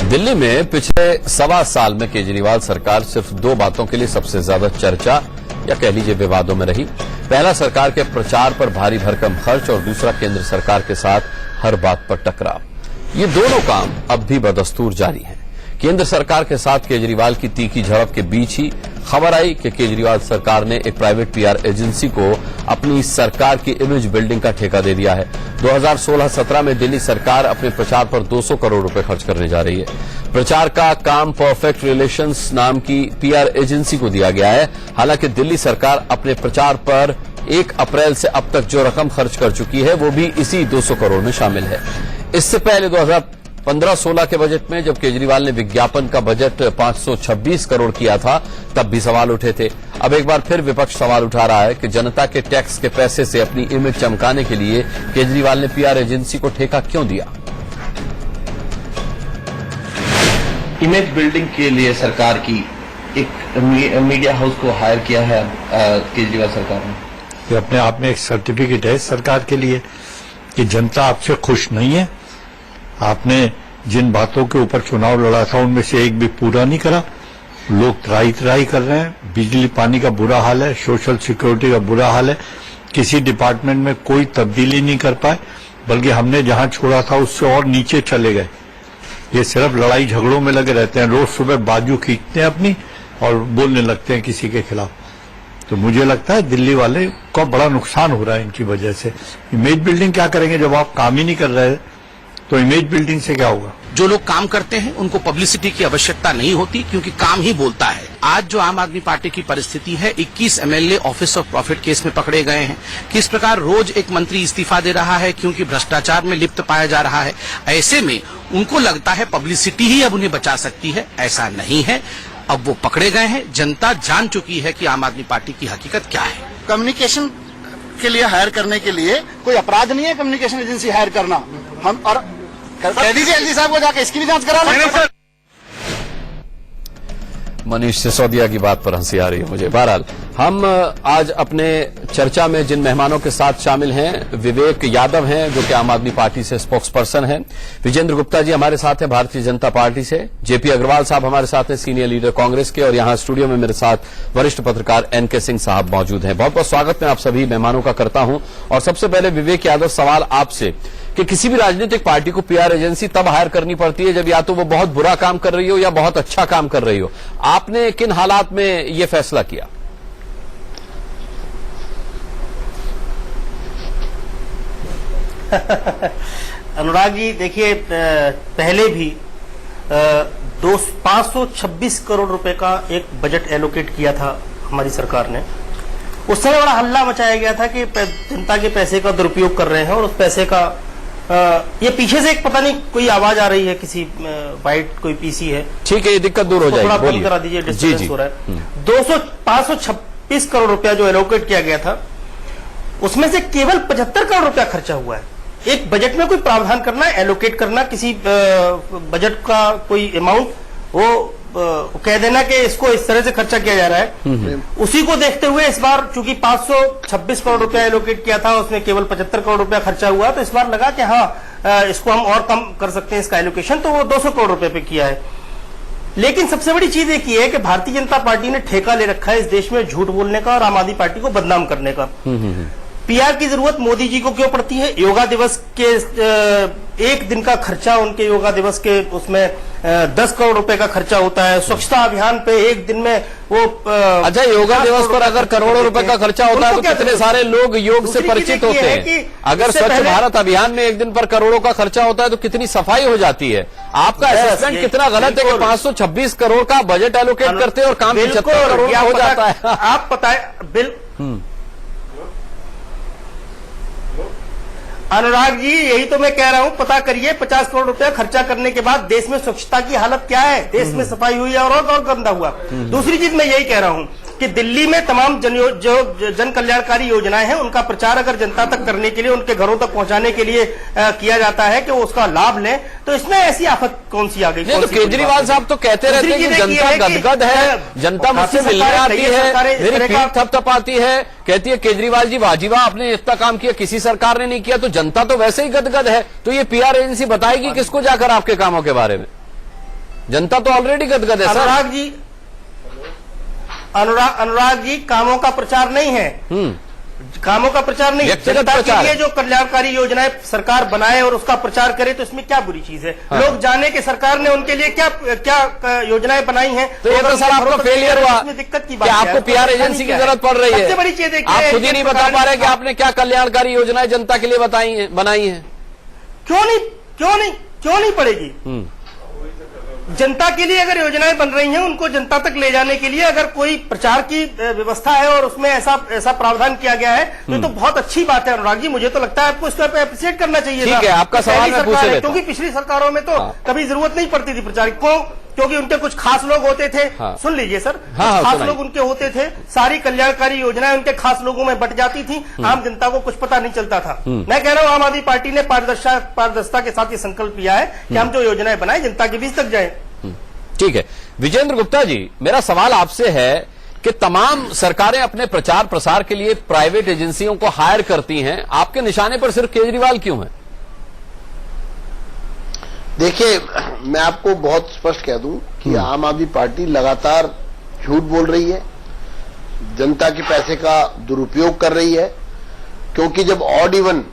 दिल्ली में पिछले सवा साल में केजरीवाल सरकार सिर्फ दो बातों के लिए सबसे ज्यादा चर्चा या कह लीजिए विवादों में रही। पहला, सरकार के प्रचार पर भारी भरकम खर्च और दूसरा, केंद्र सरकार के साथ हर बात पर टकराव। ये दोनों काम अब भी बदस्तूर जारी हैं। केंद्र सरकार के साथ केजरीवाल की तीखी झड़प के बीच ही खबर आई कि केजरीवाल सरकार ने एक प्राइवेट पीआर एजेंसी को अपनी सरकार की इमेज बिल्डिंग का ठेका दे दिया है। 2016-17 में दिल्ली सरकार अपने प्रचार पर 200 करोड़ रुपए खर्च करने जा रही है। प्रचार का काम परफेक्ट रिलेशंस नाम की पीआर एजेंसी को दिया गया है। हालांकि दिल्ली सरकार अपने प्रचार पर 1 अप्रैल से अब तक जो रकम खर्च कर चुकी है वो भी इसी 200 करोड़ में शामिल है। इससे पहले 2015-16 के बजट में जब केजरीवाल ने विज्ञापन का बजट 526 करोड़ किया था, तब भी सवाल उठे थे। अब एक बार फिर विपक्ष सवाल उठा रहा है कि जनता के टैक्स के पैसे से अपनी इमेज चमकाने के लिए केजरीवाल ने पीआर एजेंसी को ठेका क्यों दिया। इमेज बिल्डिंग के लिए सरकार की एक मीडिया हाउस को हायर किया है केजरीवाल सरकार ने। ये अपने आप में एक सर्टिफिकेट है सरकार के लिए कि जनता आपसे खुश नहीं है। आपने जिन बातों के ऊपर चुनाव लड़ा था उनमें से एक भी पूरा नहीं करा। लोग त्राही कर रहे हैं। बिजली पानी का बुरा हाल है, सोशल सिक्योरिटी का बुरा हाल है। किसी डिपार्टमेंट में कोई तब्दीली नहीं कर पाए, बल्कि हमने जहां छोड़ा था उससे और नीचे चले गए। ये सिर्फ लड़ाई झगड़ों में लगे रहते हैं। रोज सुबह बाजू खींचते हैं अपनी और बोलने लगते हैं किसी के खिलाफ। तो मुझे लगता है दिल्ली वाले को बड़ा नुकसान हो रहा है इनकी वजह से। इमेज बिल्डिंग क्या करेंगे जब आप काम ही नहीं कर रहे, तो इमेज बिल्डिंग से क्या होगा। जो लोग काम करते हैं उनको पब्लिसिटी की आवश्यकता नहीं होती, क्योंकि काम ही बोलता है। आज जो आम आदमी पार्टी की परिस्थिति है, 21 MLA office of profit case में पकड़े गए हैं। किस प्रकार रोज एक मंत्री इस्तीफा दे रहा है क्योंकि भ्रष्टाचार में लिप्त पाया जा रहा है। ऐसे में उनको लगता है पब्लिसिटी ही अब उन्हें बचा सकती है। ऐसा नहीं है। अब वो पकड़े गए हैं। जनता जान चुकी है कि आम आदमी पार्टी की हकीकत क्या है। कम्युनिकेशन के लिए हायर करने के लिए कोई अपराध नहीं है कम्युनिकेशन एजेंसी हायर करना। हम और कह दीजिए एलजी साहब को जाके इसकी भी जांच करा लें। मनीष सिसोदिया की बात पर हंसी आ रही है मुझे। बहरहाल हम आज अपने चर्चा में जिन मेहमानों के साथ शामिल हैं, विवेक यादव हैं जो कि आम आदमी पार्टी से स्पोक्स पर्सन हैं, विजेंद्र गुप्ता जी हमारे साथ हैं भारतीय जनता पार्टी से, जेपी अग्रवाल साहब हमारे साथ हैं सीनियर लीडर कांग्रेस के, और यहां स्टूडियो में मेरे साथ वरिष्ठ पत्रकार एनके सिंह साहब मौजूद हैं। बहुत बहुत स्वागत मैं आप सभी मेहमानों का करता हूं। और सबसे पहले विवेक यादव, सवाल आपसे कि किसी भी राजनीतिक पार्टी को पीआर एजेंसी तब हायर करनी पड़ती है जब या तो वो बहुत बुरा काम कर रही हो या बहुत अच्छा काम कर रही हो। आपने किन हालात में ये फैसला किया। अनुराग जी, देखिए, पहले भी 526 करोड़ रुपए का एक बजट एलोकेट किया था हमारी सरकार ने। उस समय बड़ा हल्ला मचाया गया था कि जनता के पैसे का दुरुपयोग कर रहे हैं और उस पैसे का ये पीछे से एक पता नहीं कोई आवाज आ रही है, किसी वाइट कोई पीसी है। ठीक है, ये दिक्कत दूर हो जाएगी, थोड़ा बंद करा दीजिए, डिस्टर्बेंस हो रहा है। 526 करोड़ रुपया जो एलोकेट किया गया था, उसमें से केवल 75 करोड़ रुपया खर्चा हुआ है। एक बजट में कोई प्रावधान करना, एलोकेट करना किसी बजट का कोई अमाउंट, वो कह देना कि इसको इस तरह से खर्चा किया जा रहा है। उसी को देखते हुए इस बार चूंकि 526 करोड़ रुपया एलोकेट किया था, उसमें केवल 75 करोड़ रुपया खर्चा हुआ, तो इस बार लगा कि हाँ, इसको हम और कम कर सकते हैं इसका एलोकेशन, तो वो 200 करोड़ रुपए पे किया है। लेकिन सबसे बड़ी चीज एक ये है कि भारतीय जनता पार्टी ने ठेका ले रखा है इस देश में झूठ बोलने का और आम आदमी पार्टी को बदनाम करने का। पीआर की जरूरत मोदी जी को क्यों पड़ती है। योगा दिवस के एक दिन का खर्चा, उनके योगा दिवस के उसमें 10 करोड़ रुपए का खर्चा होता है। स्वच्छता अभियान पे एक दिन में वो अच्छा, योगा दिवस पर अगर करोड़ों रुपए का खर्चा होता है तो कितने सारे लोग योग से परिचित होते हैं। अगर स्वच्छ भारत अभियान में एक दिन पर करोड़ों का खर्चा होता है तो कितनी सफाई हो जाती है। आपका असेसमेंट कितना गलत है कि 526 करोड़ का बजट एलोकेट करते हैं और काम 75 करोड़ का हो जाता है। आप बताए बिल अनुराग जी, यही तो मैं कह रहा हूं, पता करिए 50 करोड़ रुपया खर्चा करने के बाद देश में स्वच्छता की हालत क्या है। देश में सफाई हुई है और गंदा हुआ। दूसरी चीज मैं यही कह रहा हूं कि दिल्ली में तमाम जो जन कल्याणकारी योजनाएं हैं उनका प्रचार अगर जनता तक करने के लिए, उनके घरों तक पहुंचाने के लिए किया जाता है कि वो उसका लाभ लें, तो इसमें ऐसी आफत कौन सी आ गई। तो केजरीवाल साहब तो कहते रहते हैं कि जनता गदगद है, जनता मुझसे मिलने आती है, मेरी पीठ थपथपाती है, कहती है केजरीवाल जी वाजिबा, आपने इतना काम किया, किसी सरकार ने नहीं किया, तो जनता तो वैसे ही गदगद है। तो ये पीआर एजेंसी बताएगी किसको जाकर आपके कामों के बारे में। जनता तो ऑलरेडी गदगद है सर। अनुराग जी, कामों का प्रचार नहीं है, कामों का प्रचार नहीं, जनता के लिए जो कल्याणकारी योजनाएं सरकार बनाए और उसका प्रचार करे तो इसमें क्या बुरी चीज है? हाँ। लोग जाने कि सरकार ने उनके लिए क्या क्या योजनाएं बनाई हैं। तो ये तो सर आपका फेलियर हुआ, दिक्कत की बात, आपको पीआर एजेंसी की जरूरत पड़ रही है। सबसे बड़ी चीज आप खुद ही नहीं बता पा रहे कि आपने क्या कल्याणकारी योजनाएं जनता के लिए बनाई है। क्यों नहीं पड़ेगी? जनता के लिए अगर योजनाएं बन रही हैं, उनको जनता तक ले जाने के लिए अगर कोई प्रचार की व्यवस्था है और उसमें ऐसा प्रावधान किया गया है तो बहुत अच्छी बात है अनुराग जी। मुझे तो लगता है आपको इसको अप्रिशिएट करना चाहिए। ठीक है, आपका सवाल मैं पूछ लेता हूं। क्योंकि पिछली सरकारों में तो कभी जरूरत नहीं पड़ती थी प्रचार को, क्योंकि उनके कुछ खास लोग होते थे। सुन लीजिए सर, खास लोग उनके होते थे, सारी कल्याणकारी योजनाएं उनके खास लोगों में बट जाती थी, आम जनता को कुछ पता नहीं चलता था। मैं कह रहा हूं आम आदमी पार्टी ने पारदर्शिता के साथ ये संकल्प लिया है कि हम जो योजनाएं बनाए जनता के बीच तक जाए। ठीक है, विजेंद्र गुप्ता जी, मेरा सवाल आपसे है कि तमाम सरकारें अपने प्रचार प्रसार के लिए प्राइवेट एजेंसियों को हायर करती हैं, आपके निशाने पर सिर्फ केजरीवाल क्यों है? देखिए, मैं आपको बहुत स्पष्ट कह दूं कि आम आदमी पार्टी लगातार झूठ बोल रही है, जनता के पैसे का दुरुपयोग कर रही है। क्योंकि जब ऑड इवन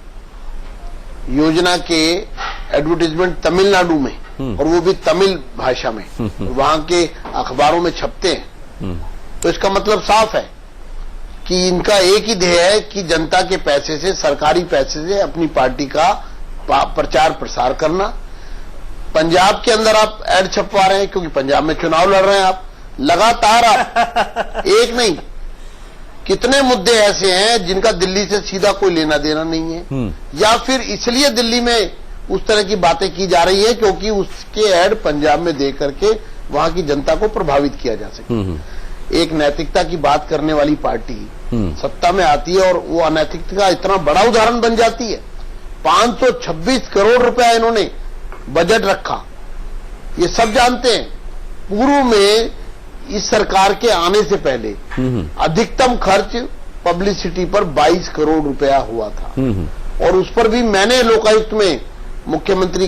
योजना के एडवर्टाइजमेंट तमिलनाडु में और वो भी तमिल भाषा में वहां के अखबारों में छपते हैं, तो इसका मतलब साफ है कि इनका एक ही ध्येय है कि जनता के पैसे से, सरकारी पैसे से अपनी पार्टी का प्रचार प्रसार करना। पंजाब के अंदर आप एड छपवा रहे हैं क्योंकि पंजाब में चुनाव लड़ रहे हैं आप लगातार। आप एक नहीं, कितने मुद्दे ऐसे हैं जिनका दिल्ली से सीधा कोई लेना देना नहीं है, या फिर इसलिए दिल्ली में उस तरह की बातें की जा रही है क्योंकि उसके ऐड पंजाब में दे करके वहां की जनता को प्रभावित किया जा सके। एक नैतिकता की बात करने वाली पार्टी सत्ता में आती है और वो अनैतिकता का इतना बड़ा उदाहरण बन जाती है। 526 करोड़ रुपया इन्होंने बजट रखा, ये सब जानते हैं। पूर्व में इस सरकार के आने से पहले अधिकतम खर्च पब्लिसिटी पर 22 करोड़ रुपया हुआ था, और उस पर भी मैंने लोकायुक्त में मुख्यमंत्री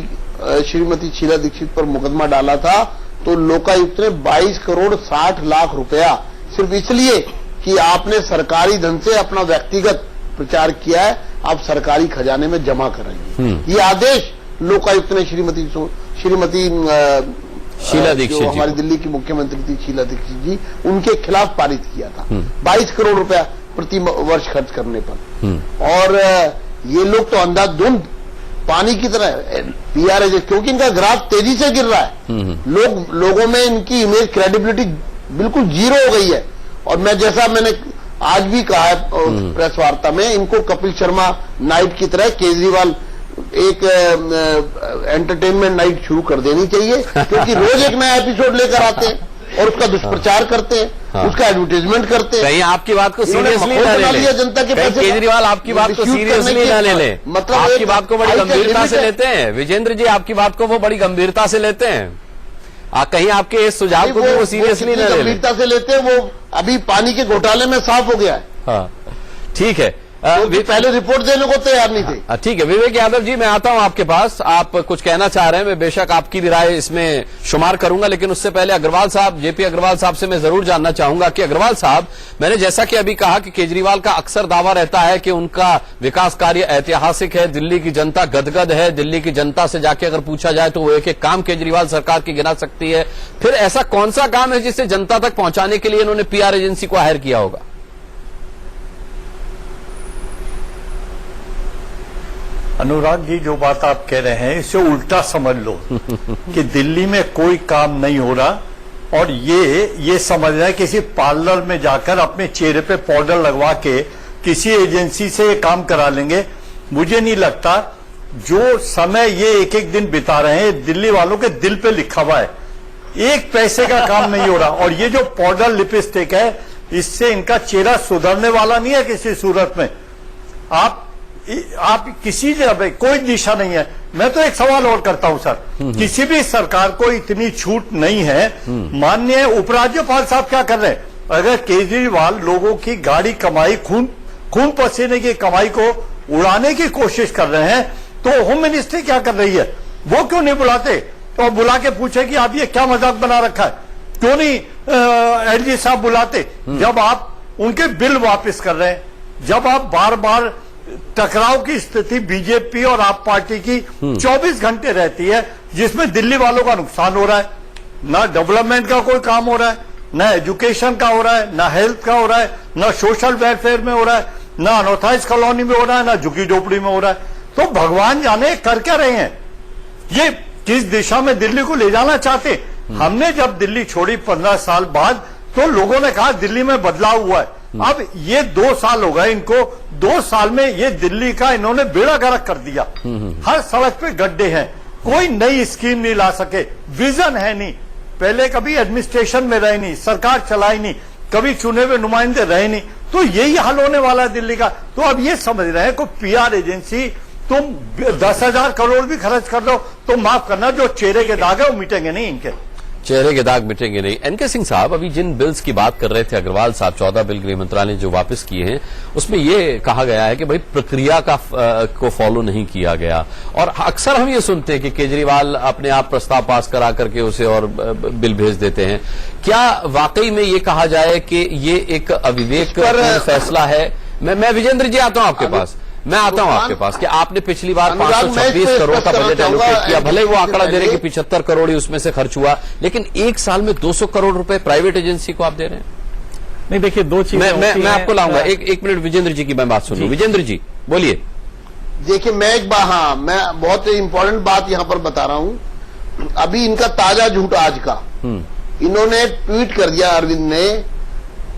श्रीमती शीला दीक्षित पर मुकदमा डाला था, तो लोकायुक्त ने 22 करोड़ 60 लाख रुपया सिर्फ इसलिए कि आपने सरकारी धन से अपना व्यक्तिगत प्रचार किया है, आप सरकारी खजाने में जमा कराइए। ये आदेश लोकायुक्त ने श्रीमती शीला दीक्षित, जो हमारी दिल्ली की मुख्यमंत्री थी शीला दीक्षित जी, उनके खिलाफ पारित किया था 22 करोड़ रुपया प्रति वर्ष खर्च करने पर। और ये लोग तो अंधाधुंध पानी की तरह पीआर है, क्योंकि इनका ग्राफ तेजी से गिर रहा है। लोगों में इनकी इमेज क्रेडिबिलिटी बिल्कुल जीरो हो गई है। और मैंने आज भी कहा है प्रेस वार्ता में, इनको कपिल शर्मा नाइट की तरह केजरीवाल एक एंटरटेनमेंट नाइट शुरू कर देनी चाहिए, क्योंकि रोज एक नया एपिसोड लेकर आते हैं और उसका दुष्प्रचार करते हैं, उसका एडवर्टाइजमेंट करते हैं। कहीं आपकी बात को सीरियसली ना ले लें, जनता के पैसे केजरीवाल आपकी बात को सीरियसली ना ले लें, मतलब आपकी बात को बड़ी गंभीरता से लेते हैं। विजेंद्र जी आपकी बात को वो बड़ी गंभीरता से लेते हैं, कहीं आपके इस सुझाव को वो सीरियसली ना ले लें। गंभीरता से लेते हैं, वो अभी पानी के घोटाले में साफ हो गया है। हाँ, ठीक है। पहले रिपोर्ट देने को तैयार नहीं थे। ठीक है, विवेक यादव जी, मैं आता हूं आपके पास। आप कुछ कहना चाह रहे हैं, मैं बेशक आपकी भी राय इसमें शुमार करूंगा, लेकिन उससे पहले अग्रवाल साहब, जेपी अग्रवाल साहब से मैं जरूर जानना चाहूंगा कि अग्रवाल साहब, मैंने जैसा कि अभी कहा कि केजरीवाल का अक्सर दावा रहता है कि उनका विकास कार्य ऐतिहासिक है, दिल्ली की जनता गदगद है, दिल्ली की जनता से जाके अगर पूछा जाए तो वो एक एक काम केजरीवाल सरकार की गिना सकती है। फिर ऐसा कौन सा काम है जिसे जनता तक पहुंचाने के लिए इन्होंने पीआर एजेंसी को हायर किया होगा? अनुराग जी, जो बात आप कह रहे हैं इसे उल्टा समझ लो कि दिल्ली में कोई काम नहीं हो रहा और ये समझ रहे हैं किसी पार्लर में जाकर अपने चेहरे पे पाउडर लगवा के किसी एजेंसी से ये काम करा लेंगे। मुझे नहीं लगता। जो समय ये एक एक दिन बिता रहे हैं, दिल्ली वालों के दिल पे लिखा हुआ है। एक पैसे का काम नहीं हो रहा। और ये जो पाउडर लिपस्टिक है, इससे इनका चेहरा सुधरने वाला नहीं है किसी सूरत में। आप किसी जगह कोई दिशा नहीं है। मैं तो एक सवाल और करता हूं सर, किसी भी सरकार को इतनी छूट नहीं है। माननीय उपराज्यपाल साहब क्या कर रहे हैं? अगर केजरीवाल लोगों की गाड़ी कमाई, खून पसीने की कमाई को उड़ाने की कोशिश कर रहे हैं, तो होम मिनिस्ट्री क्या कर रही है? वो क्यों नहीं बुलाते? और बुला के पूछे कि आप ये क्या मजाक बना रखा है, क्यों नहीं एलजी साहब बुलाते। जब आप उनके बिल वापस कर रहे हैं, जब आप बार बार टकराव की स्थिति बीजेपी और आप पार्टी की 24 घंटे रहती है, जिसमें दिल्ली वालों का नुकसान हो रहा है, ना डेवलपमेंट का कोई काम हो रहा है, ना एजुकेशन का हो रहा है, ना हेल्थ का हो रहा है, ना सोशल वेलफेयर में हो रहा है, ना अनऑथराइज कॉलोनी में हो रहा है, ना झुग्गी झोपड़ी में हो रहा है, तो भगवान जाने कर क्या रहे हैं, ये किस दिशा में दिल्ली को ले जाना चाहते। हमने जब दिल्ली छोड़ी 15 साल बाद, तो लोगों ने कहा दिल्ली में बदलाव हुआ है। अब ये 2 साल हो गए इनको, 2 साल में ये दिल्ली का इन्होंने बेड़ा गर्क कर दिया। हर सड़क पे गड्ढे हैं, कोई नई स्कीम नहीं ला सके, विजन है नहीं, पहले कभी एडमिनिस्ट्रेशन में रहे नहीं, सरकार चलाई नहीं, कभी चुने हुए नुमाइंदे रहे नहीं, तो यही हाल होने वाला है दिल्ली का। तो अब ये समझ रहे हैं कोई पीआर एजेंसी, तुम 10,000 करोड़ भी खर्च कर दो तो माफ करना, जो चेहरे के दाग है वो मिटेंगे नहीं, इनके चेहरे के दाग मिटेंगे नहीं। एनके सिंह साहब, अभी जिन बिल्स की बात कर रहे थे अग्रवाल साहब, 14 बिल गृह मंत्रालय ने जो वापस किए हैं, उसमें यह कहा गया है कि भाई प्रक्रिया को फॉलो नहीं किया गया। और अक्सर हम ये सुनते हैं कि केजरीवाल अपने आप प्रस्ताव पास करा करके उसे और बिल भेज देते हैं। क्या वाकई में ये कहा जाए कि ये एक अविवेक फैसला है? मैं विजेंद्र जी आता हूं आपके पास, मैं आता हूं आपके पास कि आपने पिछली बार 526 करोड़ का बजट एलोकेट किया, भले ही वो आंकड़ा दे रहे कि 75 करोड़ ही उसमें से खर्च हुआ, लेकिन एक साल में 200 करोड़ रुपए प्राइवेट एजेंसी को आप दे रहे हैं। नहीं देखिए, दो चीजें मैं आपको लाऊंगा, एक मिनट विजेंद्र जी की मैं बात सुन लूं। विजेंद्र जी बोलिए। देखिए, मैं एक बार, हाँ, मैं बहुत इंपॉर्टेंट बात यहां पर बता रहा हूं। अभी इनका ताजा झूठ आज का, इन्होंने ट्वीट कर दिया अरविंद ने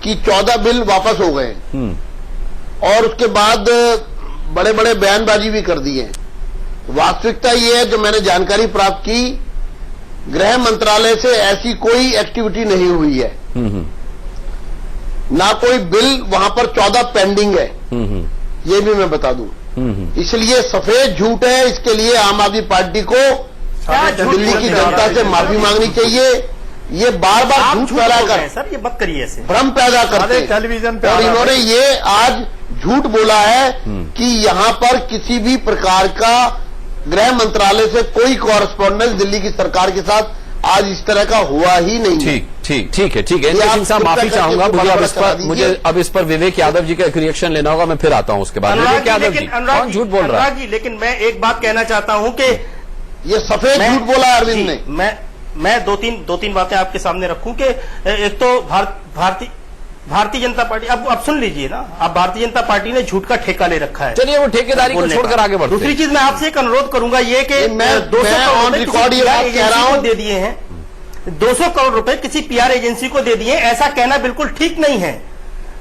कि 14 बिल वापस हो गए, और उसके बाद बड़े बड़े बयानबाजी भी कर दी है। वास्तविकता ये है, जो मैंने जानकारी प्राप्त की, गृह मंत्रालय से ऐसी कोई एक्टिविटी नहीं हुई है, ना कोई बिल वहां पर 14 पेंडिंग है, ये भी मैं बता दूं। इसलिए सफेद झूठ है, इसके लिए आम आदमी पार्टी को दिल्ली की जनता से माफी मांगनी चाहिए। ये बार बार झूठ फैला कर सर, ये मत करिए ऐसे, भ्रम पैदा करते टेलीविजन पे, और इन्होंने ये आज झूठ बोला है कि यहां पर किसी भी प्रकार का गृह मंत्रालय से कोई कॉरेस्पॉन्डेंस दिल्ली की सरकार के साथ आज इस तरह का हुआ ही नहीं। ठीक है। एनके सिंह साहब, माफी चाहूंगा, मुझे अब इस पर विवेक यादव जी का एक रिएक्शन लेना होगा, मैं फिर आता हूं उसके बाद। विवेक यादव जी, कौन झूठ बोल रहा है? लेकिन मैं एक बात कहना चाहता हूं कि ये सफेद झूठ बोला अरविंद ने। मैं दो तीन बातें आपके सामने रखूं कि एक तो भारतीय जनता पार्टी, अब सुन लीजिए ना, अब भारतीय जनता पार्टी ने झूठ का ठेका ले रखा है। चलिए वो ठेकेदारी को छोड़कर आगे बढ़ते हैं। दूसरी चीज मैं आपसे एक अनुरोध करूंगा, ये कि मैं 200 करोड़ एजेंसी को दे दिए हैं, 200 करोड़ रुपए किसी पीआर एजेंसी को दे दिए, ऐसा कहना बिल्कुल ठीक नहीं है,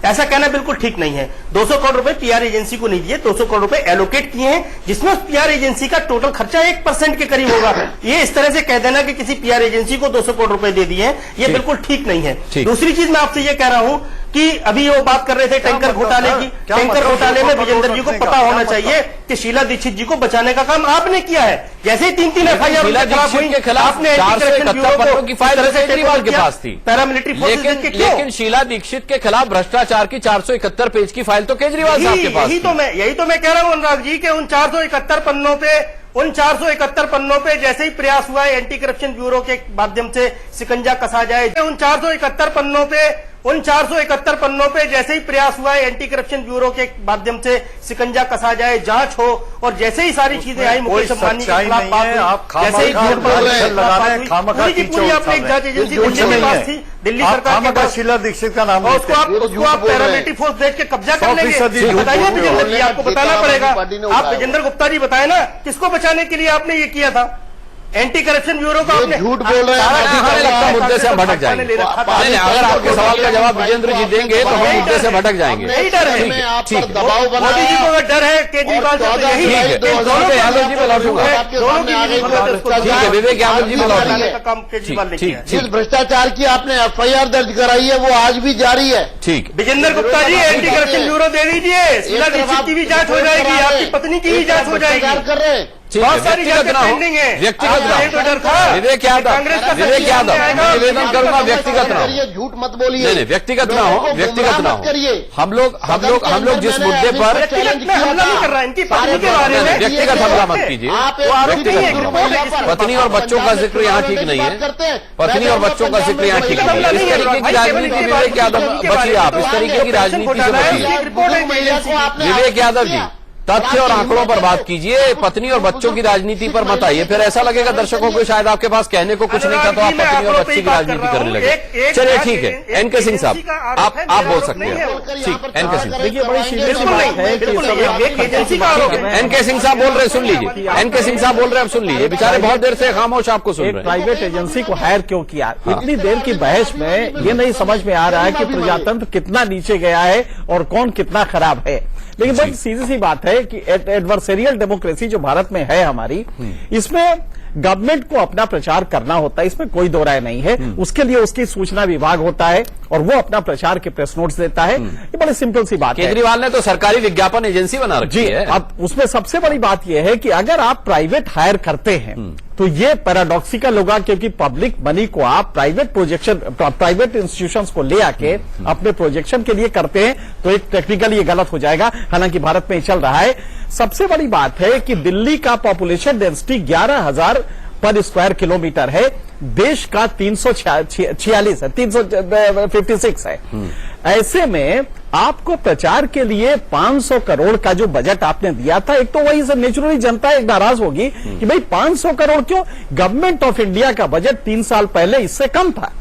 ऐसा कहना बिल्कुल ठीक नहीं है। 200 करोड़ रुपए पीआर एजेंसी को नहीं दिए, 200 करोड़ रुपए एलोकेट किए हैं, जिसमें उस पीआर एजेंसी का टोटल खर्चा 1% के करीब होगा। ये इस तरह से कह देना कि किसी पीआर एजेंसी को 200 करोड़ रुपए दे दिए हैं, ये बिल्कुल ठीक नहीं है। दूसरी चीज मैं आपसे ये कह रहा हूं कि अभी वो बात कर रहे थे टैंकर घोटाले की, टैंकर घोटाले में विजेंद्र जी को पता होना चाहिए कि शीला दीक्षित जी को बचाने का काम आपने किया है। जैसे ही 3 FIR के खिलाफ आपने 471 पन्नों की फाइल केजरीवाल के पास थी, पैरामिलिट्री फोर्सेस, लेकिन शीला दीक्षित के खिलाफ भ्रष्टाचार की 471 पेज की फाइल तो केजरीवाल साहब के पास। यही तो मैं कह रहा हूं अनुराग जी के उन 471 पन्नों पे जैसे ही प्रयास हुआ है एंटी करप्शन ब्यूरो के माध्यम से शिकंजा कसा जाए, उन 471 पन्नों पे जैसे ही प्रयास हुआ है एंटी करप्शन ब्यूरो के माध्यम से शिकंजा कसा जाए, जांच हो, और जैसे ही सारी चीजें आई, मुकेश अंबानी के खिलाफ बात हुई, जैसे ही पूरी आपने एक जांच एजेंसी दिल्ली के पास थी, दिल्ली सरकार के पास, शीला दीक्षित का नाम, उसको आप पैरामिलिट्री फोर्स भेज के कब्जा कर लेंगे। बताइए विजेंद्र जी, आपको बताना पड़ेगा, आप विजेंद्र गुप्ता जी बताए ना, किसको बचाने के लिए आपने ये किया था? एंटी करप्शन ब्यूरो का आपने झूठ बोल रहे हैं। मुद्दे से हम भटक जाएंगे। अगर आपके सवाल का जवाब विजेंद्र जी देंगे तो हम मुद्दे से भटक जाएंगे। यही डर है, दबाव बना, मोदी जी को अगर डर है केजरीवाल से, यही यादव जी में लौटूंगा। ठीक है, विवेक यादव जी में लौटूंगा। का काम केजरीवाल ने किया। जिस भ्रष्टाचार की आपने FIR दर्ज कराई है वो आज भी जारी है। ठीक, Vijendra Gupta ji, anti corruption bureau दे दीजिए, शीला दीक्षित की भी जांच हो जाएगी, आपकी पत्नी की भी जांच हो जाएगी। कर रहे हैं ठीक है, बहुत सारी व्यक्तिगत जगह ना हो, पेंडिंग है। व्यक्तिगत ना आपका डर था। हो। विवेक यादव, कांग्रेस का विवेक सचिव यादव, आएगा। मैं निवेदन करूंगा व्यक्तिगत ना हो। करिए, झूठ मत बोलिए। नहीं नहीं, व्यक्तिगत ना हो, व्यक्तिगत ना हो। हम लोग जिस मुद्दे पर व्यक्तिगत में हमला नहीं कर रहा, इनकी पत्नी के बारे में व्यक्तिगत हमला मत कीजिए। पत्नी और बच्चों का जिक्र यहाँ ठीक नहीं है। पत्नी और बच्चों का जिक्र यहाँ ठीक नहीं है। इस तरीके की राजनीति विवेक यादव बचिए, आप इस तरीके की राजनीति से बचिए। विवेक यादव जी, तथ्य और आंकड़ों पर बात कीजिए, पत्नी और बच्चों की राजनीति पर मत आइए। फिर ऐसा लगेगा दर्शकों को शायद आपके पास कहने को कुछ नहीं था तो आप पत्नी और बच्ची की राजनीति करने लगे। चलिए ठीक है, एनके सिंह साहब आप बोल सकते हैं। ठीक, एनके सिंह, देखिए बड़ी सीरियस बात है कि एनके सिंह साहब बोल रहे हैं, सुन लीजिए। एनके सिंह साहब बोल रहे हैं, अब सुन लीजिए। बेचारे बहुत देर से खामोश आपको सुन एक रहे हैं। प्राइवेट एजेंसी को हायर क्यों किया? इतनी देर की बहस में ये नहीं समझ में आ रहा है कि प्रजातंत्र कितना नीचे गया है और कौन कितना खराब है। लेकिन बड़ी सीधी सी बात है कि एडवर्सेरियल डेमोक्रेसी जो भारत में है हमारी, इसमें गवर्नमेंट को अपना प्रचार करना होता है, इसमें कोई दो राय नहीं है। उसके लिए उसकी सूचना विभाग होता है और वो अपना प्रचार के प्रेस नोट्स देता है। ये बड़ी सिंपल सी बात है। केजरीवाल ने तो सरकारी विज्ञापन एजेंसी बना रखी है। अब उसमें सबसे बड़ी बात यह है कि अगर आप प्राइवेट हायर करते हैं तो ये पैराडॉक्सिकल होगा, क्योंकि पब्लिक मनी को आप प्राइवेट इंस्टीट्यूशंस को ले आके अपने प्रोजेक्शन के लिए करते हैं तो एक टेक्निकली ये गलत हो जाएगा। हालांकि भारत में चल रहा है। सबसे बड़ी बात है कि दिल्ली का पॉपुलेशन डेंसिटी 11,000 पर स्क्वायर किलोमीटर है, देश का 346 है, 356 है। ऐसे में आपको प्रचार के लिए 500 करोड़ का जो बजट आपने दिया था, एक तो वही से नेचुरली जनता एक नाराज होगी कि भाई 500 करोड़ क्यों? गवर्नमेंट ऑफ इंडिया का बजट 3 साल पहले इससे कम था,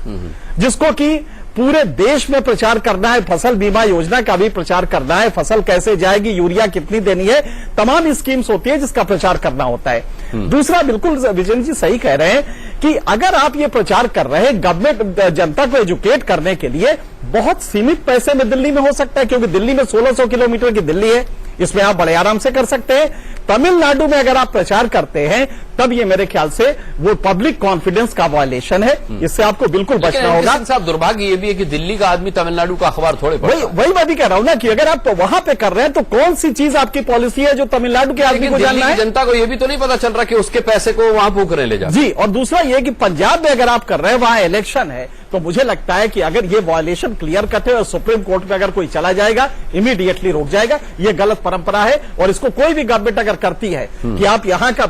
जिसको कि पूरे देश में प्रचार करना है। फसल बीमा योजना का भी प्रचार करना है, फसल कैसे जाएगी, यूरिया कितनी देनी है, तमाम स्कीम्स होती है जिसका प्रचार करना होता है। दूसरा, बिल्कुल विजन जी सही कह रहे हैं कि अगर आप ये प्रचार कर रहे हैं गवर्नमेंट जनता को एजुकेट करने के लिए, बहुत सीमित पैसे में दिल्ली में हो सकता है, क्योंकि दिल्ली में 1600 किलोमीटर की दिल्ली है, इसमें आप बड़े आराम से कर सकते हैं। तमिलनाडु में अगर आप प्रचार करते हैं तब ये मेरे ख्याल से वो पब्लिक कॉन्फिडेंस का वायलेशन है, इससे आपको बिल्कुल बचना होगा। साहब, दुर्भाग्य ये भी है कि दिल्ली का आदमी तमिलनाडु का अखबार थोड़े पढ़ता है। वही मैं भी कह रहा हूं ना कि अगर आप तो वहां पे कर रहे हैं तो कौन सी चीज आपकी पॉलिसी है जो तमिलनाडु के आदमी को जानना है? जनता को ये भी तो नहीं पता चल रहा कि उसके पैसे को वहां फूक रहे ले जा। जी, और दूसरा ये कि पंजाब में अगर आप कर रहे हैं, वहां इलेक्शन है, तो मुझे लगता है कि अगर ये वायलेशन क्लियर कट है और सुप्रीम कोर्ट में अगर कोई चला जाएगा, इमीडिएटली रोक जाएगा। ये गलत परंपरा है और इसको कोई भी गवर्नमेंट अगर करती है कि आप यहां का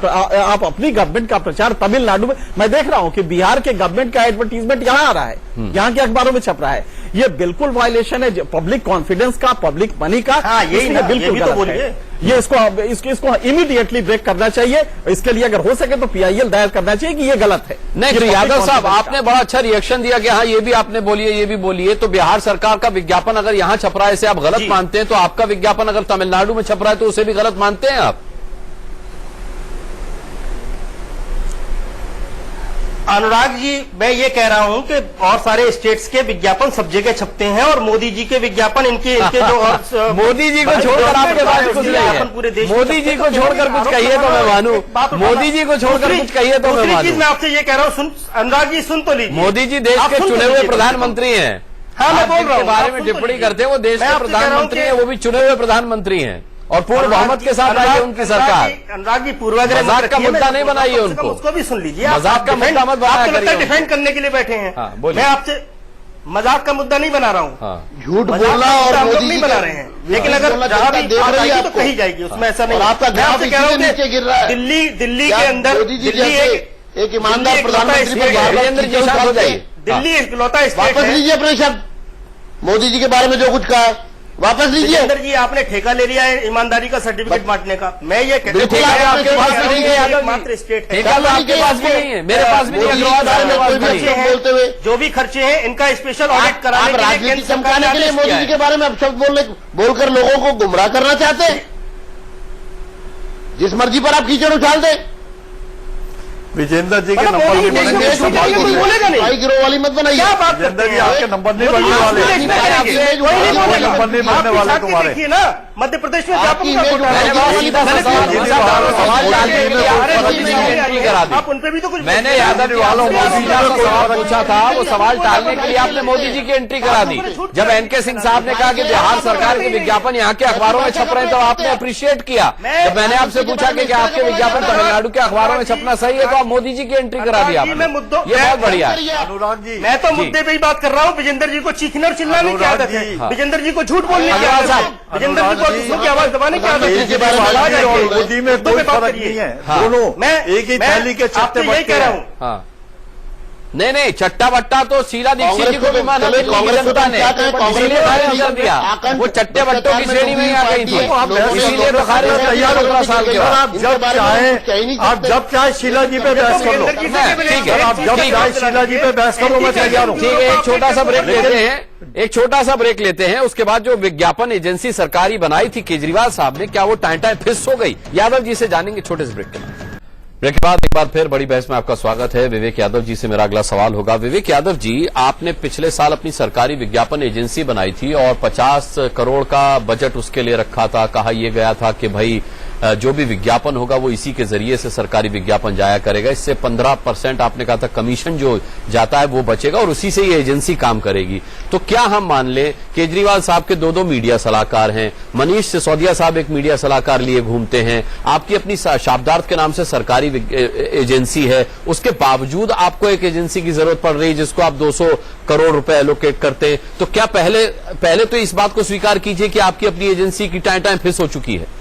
आप अपनी गवर्नमेंट का प्रचार तमिलनाडु में, मैं देख रहा हूं कि बिहार के गवर्नमेंट का एडवर्टीजमेंट यहां आ रहा है, यहां के अखबारों में छप रहा है। ये बिल्कुल वायलेशन है पब्लिक कॉन्फिडेंस का, पब्लिक मनी का। ये बिल्कुल गलत है। ये इसको इमीडिएटली ब्रेक करना चाहिए। इसके लिए अगर हो सके तो PIL दायर करना चाहिए कि ये गलत है। नहीं, यादव साहब, आपने बड़ा अच्छा रिएक्शन दिया कि हाँ ये भी आपने बोलिए, ये भी बोलिए। तो बिहार सरकार का विज्ञापन अगर यहां छप रहा है, इसे आप गलत मानते हैं, तो आपका विज्ञापन अगर तमिलनाडु में छप रहा है तो उसे भी गलत मानते हैं आप? अनुराग जी, मैं ये कह रहा हूं कि और सारे स्टेट्स के विज्ञापन सब जगह छपते हैं और मोदी जी के विज्ञापन इनके जो और मोदी जी को छोड़कर आपके पास कुछ नहीं है। पूरे देश मोदी जी को छोड़कर कुछ कहिए तो मैं मानूं। मोदी जी को छोड़कर कुछ कहिए तो मैं दूसरी चीज मानूं। मैं आपसे ये कह रहा हूं, अनुराग जी सुन तो लीजिए। मोदी जी देश के चुने हुए प्रधानमंत्री हैं। हाँ, मैं बोल रहा हूं, बारे में टिप्पणी करते हैं, वो देश के प्रधानमंत्री हैं, वो भी चुने हुए प्रधानमंत्री हैं और पूर्ण बहुमत के साथ आई है उनकी सरकार। अनुराग जी, पूर्वाग्रह मजाक का मुद्दा नहीं बनाइए उनको। उसको भी सुन लीजिए। मजाक का मुद्दा मत बनाया करिए। डिफेंड करने के लिए बैठे हैं। मैं आपसे मजाक का मुद्दा नहीं बना रहा हूँ। झूठ बोलना और हम लोग मोदी नहीं जी बना रहे हैं, लेकिन अगर जहां भी बात आएगी तो कही जाएगी, उसमें ऐसा नहीं। आपका ग्राफ मैं कह रहा हूं नीचे गिर रहा है। दिल्ली के अंदर मोदी जी दिल्ली एक ईमानदार प्रधानमंत्री पर वीरेंद्र जी शांत हो जाइए। दिल्ली इकलौता स्टेट वापस है। लीजिए अपने शब्द, मोदी जी के बारे में जो कुछ कहा है वापस लीजिए। वीरेंद्र जी, आपने ठेका ले लिया है ईमानदारी का सर्टिफिकेट बांटने का। मैं ये कहता हूं, ठेका आपके पास नहीं है यादव जी। मात्र स्टेट है। ठेका तो आपके पास भी नहीं है, मेरे पास भी नहीं है, बोलते हुए जो भी खर्चे हैं इनका स्पेशल ऑडिट कराने के लिए राजनीति केंद्र सरकार ने चमकाने के लिए आदेश मोदी किया जी है। के बारे में अब शब्द बोलकर लोगों को गुमराह करना चाहते हैं। जिस मर्जी पर आप कीचड़ उछाल दें। विजेंद्र जी के मतलब नंबर मोदी नहीं जी बनेंगे। देश में झूठ कोई बोलेगा नहीं। भाई गिरोह वाली मत बनाइए। क्या बात विजेंद्र करते जी हैं आपके आप? नंबर नहीं बनने मोदी वाले। जी देश में आपसे रहेंगे। कोई नहीं आपके बोलेगा। नंबर नहीं बनने आप वाले पिछाड़ के तुम्हारे। देखिए ना, मध्य प्रदेश में आपकी व्यापक इमेज घोटाला मैंने है। बहुत सीधा सा मैंने सवाल सीधा पूछा। सवाल डालने के लिए अरे मोदी जी ने एंट्री करा दी। आप उनपे भी तो कुछ मैंने बोलिए। यादव जी वालों को सीधा सा सवाल पूछा था, वो सवाल टालने के लिए आपने मोदी जी की एंट्री करा दी। जब एनके सिंह साहब ने कहा कि बिहार सरकार के विज्ञापन यहाँ के अखबारों में छप रहे हैं तो आपने अप्रिशिएट किया। जब मैंने आपसे पूछा कि क्या आपके विज्ञापन तमिलनाडु के अखबारों में छपना सही है तो आप मोदी जी की एंट्री करा दी आपने। ये बहुत बढ़िया है। अनुराग जी, मैं तो मुद्दे पे ही बात कर रहा हूँ। विजेंद्र जी को चीखने और चिल्लाने की आदत है। हाँ। विजेंद्र जी को झूठ बोलने की अग्रवाल आदत है। साहब, विजेंद्र जी को दूसरों की आवाज दबाने की आदत है। एक ही बात आवाज है, आएगी। मोदी में मुद्दों कोई पे बात फर्क करिए। नहीं है। हाँ। दोनों मैं एक ही थैली के आपसे चट्टे यही बट्टे कह रहा हैं। हूँ। हाँ, नहीं चट्टा बट्टा तो शीला दीक्षित जी को भी माना चलिए, दिल्ली की कांग्रेस जनता ने, क्या कहें, कांग्रेस इसीलिए ने खारिज कर दिया। आकंठ वो चट्टे बट्टों की श्रेणी में ही आ गई थी, इसीलिए तो खारिज कर दिया 15 साल के बाद। आप जब चाहें, आप जब चाहे शीला जी पे बहस कर लो। ठीक है, आप जब चाहे शीला जी पे बहस करो, मैं तैयार हूँ। ठीक है, एक छोटा सा ब्रेक लेते हैं, एक छोटा सा ब्रेक लेते हैं। उसके बाद जो विज्ञापन एजेंसी सरकारी बनाई थी केजरीवाल साहब ने, क्या वो टाइम फिस हो गई? यादव जी से जानेंगे छोटे से ब्रेक के बाद। ब्रेक के बाद एक बार फिर बड़ी बहस में आपका स्वागत है। विवेक यादव जी से मेरा अगला सवाल होगा। विवेक यादव जी, आपने पिछले साल अपनी सरकारी विज्ञापन एजेंसी बनाई थी और 50 करोड़ का बजट उसके लिए रखा था। कहा यह गया था कि भाई जो भी विज्ञापन होगा वो इसी के जरिए से सरकारी विज्ञापन जाया करेगा। इससे 15% आपने कहा था कमीशन जो जाता है वो बचेगा और उसी से ये एजेंसी काम करेगी। तो क्या हम मान लें केजरीवाल साहब के दो मीडिया सलाहकार हैं, मनीष सिसोदिया साहब एक मीडिया सलाहकार लिए घूमते हैं, आपकी अपनी शाब्दार्थ के नाम से सरकारी एजेंसी है, उसके बावजूद आपको एक एजेंसी की जरूरत पड़ रही है जिसको आप 200 करोड़ रुपए एलोकेट करते हैं, तो क्या पहले तो इस बात को स्वीकार कीजिए कि आपकी अपनी एजेंसी की टाइम फिस हो चुकी है?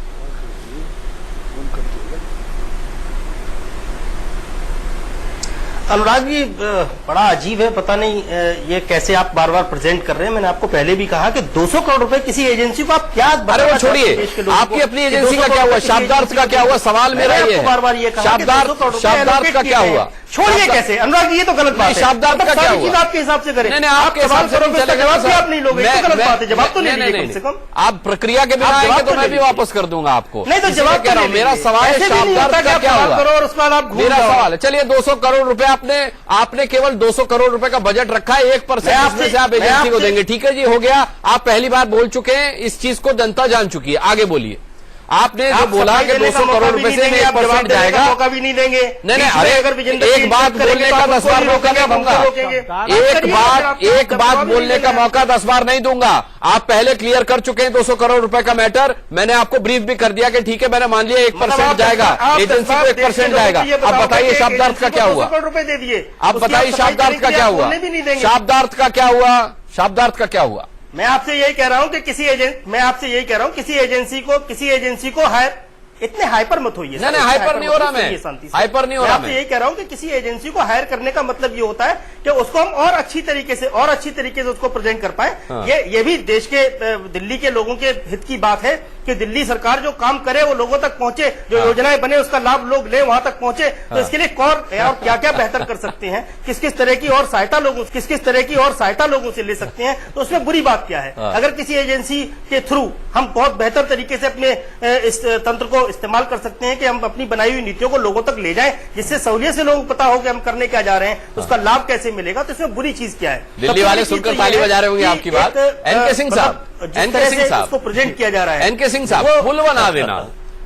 अनुराग जी, बड़ा अजीब है, पता नहीं ये कैसे आप बार बार प्रेजेंट कर रहे हैं। मैंने आपको पहले भी कहा कि 200 करोड़ रुपए किसी एजेंसी को आप क्या अरे वो छोड़िए, आपकी अपनी एजेंसी का क्या हुआ, शाब्दार्थ का क्या हुआ? सवाल मेरा ये है, बार-बार ये कहा शाब्दार्थ का क्या हुआ? छोड़िए कैसे अनुराग जी, ये तो गलत बात है। शाब्दार्थ का क्या हुआ? आपके हिसाब से करें। नहीं, आपके हिसाब से जवाब भी आप नहीं लोगे, तो गलत बात है। जवाब तो नहीं नहीं, कम से कम आप प्रक्रिया के बिना आएंगे तो मैं भी वापस कर दूंगा आपको। नहीं तो जवाब कह रहा हूँ, मेरा सवाल है शाब्दार्थ का क्या हुआ? उसके बाद आप मेरा सवाल है, चलिए 200 करोड़ रुपए आपने केवल 200 करोड़ रुपए का बजट रखा है, 1% इसमें से आप एजेंसी को देंगे। ठीक है जी, हो गया। आप पहली बार बोल चुके हैं, इस चीज को जनता जान चुकी है। आगे बोलिए। आपने जो बोला कि 200 करोड़ रुपए से 1% जाएगा, मौका भी नहीं देंगे। नहीं, अरे एक बात बोलने का 10 बार मौका नहीं दूंगा। एक बात बोलने का मौका 10 बार नहीं दूंगा। आप पहले क्लियर कर चुके हैं 200 करोड़ रुपए का मैटर। मैंने आपको ब्रीफ भी कर दिया कि ठीक है, मैंने मान लिया 1% जाएगा, एजेंसी को 1% जाएगा। अब बताइए शाब्दार्थ का क्या हुआ? रुपए दे दिए। आप बताइए शाब्दार्थ का क्या हुआ? शाब्दार्थ का क्या हुआ? शाब्दार्थ का क्या हुआ? मैं आपसे यही कह रहा हूं कि किसी एजेंसी को हायर, इतने हाइपर मत होइए। नहीं, हाइपर नहीं हो रहा मैं, हाइपर नहीं हो रहा मैं। यही कह रहा हूं कि किसी एजेंसी को हायर करने का मतलब ये होता है कि उसको हम और अच्छी तरीके से उसको प्रेजेंट कर पाए। हाँ। ये भी देश के दिल्ली के लोगों के हित की बात है कि दिल्ली सरकार जो काम करे वो लोगों तक पहुंचे, जो योजनाएं बने उसका लाभ लोग ले, वहां तक पहुंचे। तो इसके लिए और क्या क्या बेहतर कर सकते हैं, किस किस तरह की और सहायता लोगों से ले सकते हैं, तो उसमें बुरी बात क्या है? अगर किसी एजेंसी के थ्रू हम बहुत बेहतर तरीके से अपने इस तंत्र को इस्तेमाल कर सकते हैं कि हम अपनी बनाई हुई नीतियों को लोगों तक ले जाएं, जिससे सहूलियत से लोगों को पता हो कि हम करने क्या जा रहे हैं, उसका लाभ कैसे मिलेगा। तो इसमें बुरी चीज क्या है? दिल्ली वाले सुनकर ताली बजा रहे होंगे आपकी बात। एनके सिंह साहब, उसको प्रेजेंट किया जा रहा है। एनके सिंह साहब,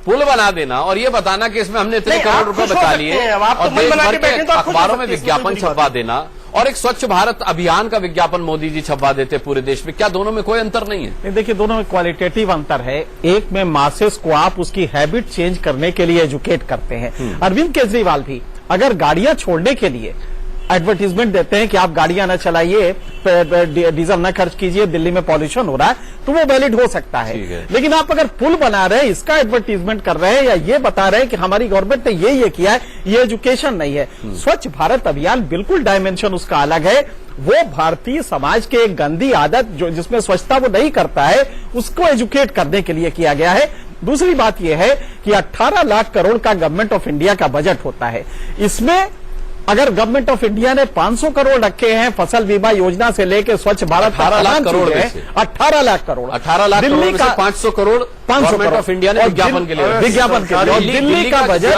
पुल बना देना और ये बताना कि इसमें हमने इतने करोड़ रुपए बचा लिए और देश भर के अखबारों में विज्ञापन छपवा देना और एक स्वच्छ भारत अभियान का विज्ञापन मोदी जी छपवा देते पूरे देश में, क्या दोनों में कोई अंतर नहीं है? नहीं, देखिए दोनों में क्वालिटेटिव अंतर है। एक में मासेस को आप उसकी हैबिट चेंज करने के लिए एजुकेट करते हैं। अरविंद केजरीवाल भी अगर गाड़ियां छोड़ने के लिए एडवर्टीजमेंट देते हैं कि आप गाड़ियां न चलाइए, डीजल न खर्च कीजिए, दिल्ली में पॉल्यूशन हो रहा है, तो वो वैलिड हो सकता है। लेकिन आप अगर पुल बना रहे हैं, इसका एडवर्टीजमेंट कर रहे हैं या ये बता रहे हैं कि हमारी गवर्नमेंट ने ये किया है, ये एजुकेशन नहीं है। स्वच्छ भारत अभियान बिल्कुल डायमेंशन उसका अलग है। वो भारतीय समाज के एक गंदी आदत जो जिसमें स्वच्छता वो नहीं करता है, उसको एजुकेट करने के लिए किया गया है। दूसरी बात यह है कि 18 लाख करोड़ का गवर्नमेंट ऑफ इंडिया का बजट होता है। इसमें अगर गवर्नमेंट ऑफ इंडिया ने 500 करोड़ रखे हैं फसल बीमा योजना से लेकर स्वच्छ भारत 18 लाख करोड़ में से। 18 लाख करोड़ 18 लाख करोड़ में से 500 करोड़ गवर्नमेंट ऑफ इंडिया ने विज्ञापन के लिए विज्ञापन के लिए। दिल्ली का बजट